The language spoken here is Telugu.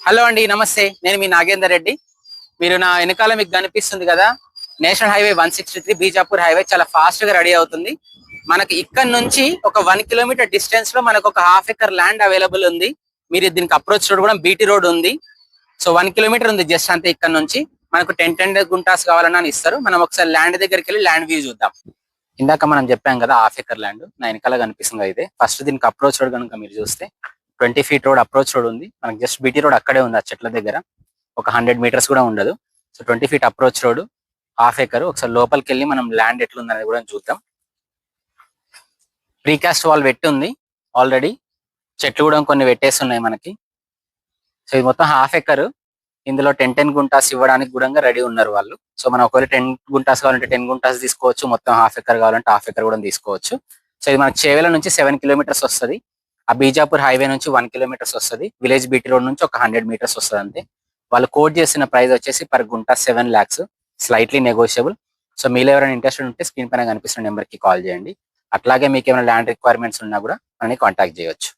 హలో అండి, నమస్తే. నేను మీ నాగేందర్ రెడ్డి. మీరు నా వెనకాల మీకు కనిపిస్తుంది కదా, నేషనల్ హైవే 163 బీజాపూర్ హైవే చాలా ఫాస్ట్ గా రెడీ అవుతుంది. మనకి ఇక్కడ నుంచి ఒక 1 కిలోమీటర్ డిస్టెన్స్ లో మనకు ఒక హాఫ్ ఎకర్ ల్యాండ్ అవైలబుల్ ఉంది. మీరు దీనికి అప్రోచ్ రోడ్ కూడా బీటీ రోడ్ ఉంది. సో 1 కిలోమీటర్ ఉంది జస్ట్ అంతే. ఇక్కడ నుంచి మనకు 10 గుంటాస్ కావాలన్నా ఇస్తారు. మనం ఒకసారి ల్యాండ్ దగ్గరికి వెళ్ళి ల్యాండ్ వ్యూ చూద్దాం. ఇందాక మనం చెప్పాం కదా హాఫ్ ఎకర్ ల్యాండ్, నా వెనకాల కనిపిస్తుంది అయితే. ఫస్ట్ దీనికి అప్రోచ్ రోడ్ కనుక మీరు చూస్తే 20 ఫీట్ రోడ్ అప్రోచ్ రోడ్ ఉంది. మనకి జస్ట్ బీటీ రోడ్ అక్కడే ఉంది, ఆ చెట్ల దగ్గర. ఒక 100 మీటర్స్ కూడా ఉండదు. So 20 feet approach road, half acre. ఒకసారి లోపలికి వెళ్ళి మనం ల్యాండ్ ఎట్లుందనేది కూడా చూద్దాం. ప్రీకాస్ట్ వాల్ పెట్టి ఉంది ఆల్రెడీ. చెట్లు కూడా కొన్ని పెట్టేసి ఉన్నాయి మనకి. సో ఇది మొత్తం హాఫ్ ఎకర్. ఇందులో 10 గుంటాస్ ఇవ్వడానికి కూడా రెడీ ఉన్నారు వాళ్ళు. సో మనం ఒకవేళ 10 గుంటాస్ కావాలంటే 10 గుంటాస్ తీసుకోవచ్చు, మొత్తం హాఫ్ ఎకర్ కావాలంటే హాఫ్ ఎకర్ కూడా తీసుకోవచ్చు. సో ఇది మనకి చేవెల నుంచి 7 కిలోమీటర్స్ వస్తుంది. ఆ బీజాపూర్ హైవే నుంచి 1 కిలోమీటర్స్ వస్తుంది. విలేజ్ బీటీ రోడ్ నుంచి ఒక 100 మీటర్స్ వస్తుంది అంతే. వాళ్ళు కోట్ చేసిన ప్రైస్ వచ్చేసి per gunta 7 lakhs, slightly negotiable. So మీరు ఎవరైనా ఇంట్రెస్టెడ్ ఉంటే స్క్రీన్ పైన కనిపిస్తున్న నెంబర్కి కాల్ చేయండి. అట్లాగే మీకు ఏమైనా ల్యాండ్ రిక్వైర్మెంట్స్ ఉన్నా కూడా మనని కాంటాక్ట్ చేయొచ్చు.